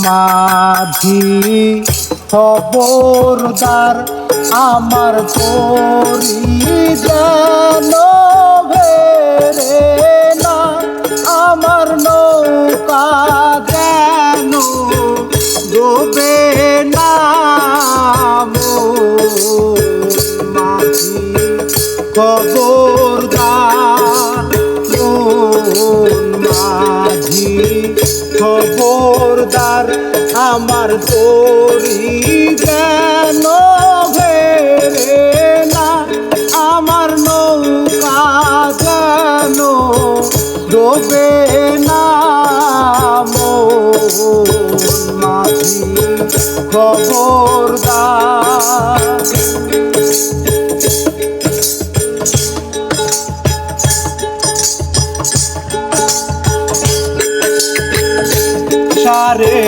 মাঝি খবরদার আমার তরি যেন ভেরে না, আমার নৌকা যেন ডোবে না। মাঝি খবরদার, মাঝি খবরদার আমার তরি যেন ভেরে না, আমার নৌকা যেন ডোবে না। মাঝি খবরদার। সাড়ে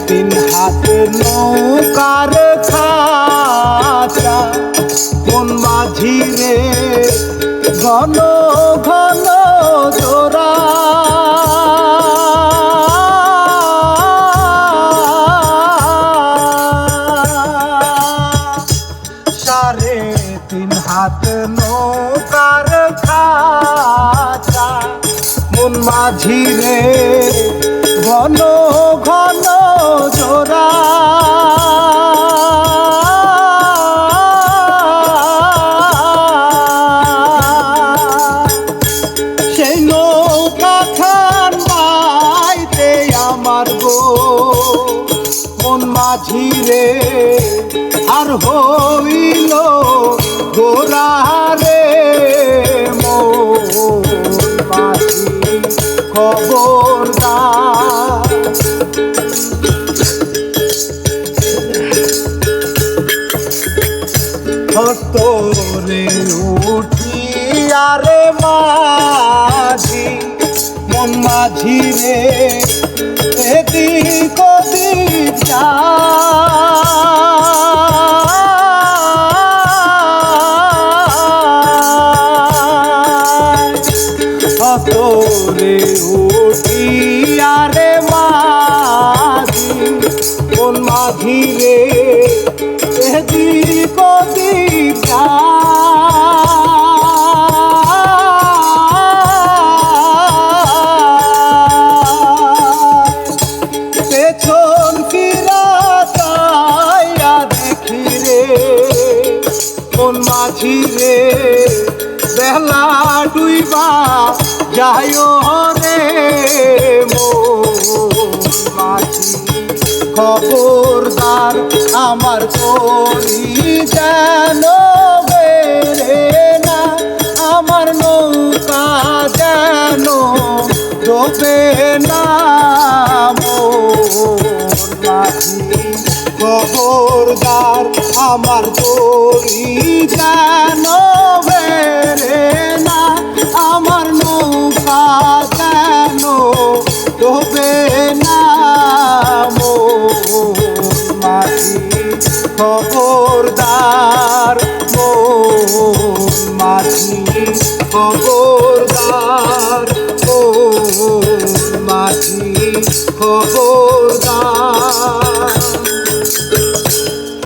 তিন হাতে নৌকার খাঁচা, কোন মাঝি রে ঘন ঘন জোড়া। সাড়ে তিন হাত নৌকার খাঁচা, কোন মাঝি রে ঘন ঘন জোড়া। সেই নৌকা খান বাইতে আমার গো মন মাঝি রে আর হইল গোরা রে। মন মাঝি খবরদার। হস্তরে উঠিয়া রে মাঝি মন মাঝি রে এদিক ওদিক যায়। হস্তরে উঠিয়া রে মাঝি মন মাঝি রে এদিক ওদিক যায়। পেছন ফিরা চাইয়া দেখি রে কোন মাঝি রে বেলা ডুইবা যায় রে। মাঝি খবরদার আমার তরি যেন বেরে না, আমার নৌকা যেন ডোবে না। মাঝি খবরদার আমার তরি যেন বেরে না, আমার নৌকা যেন ডোবে না। মাঝি খবরদার, মাঝি খবরদার, মাঝি খবর।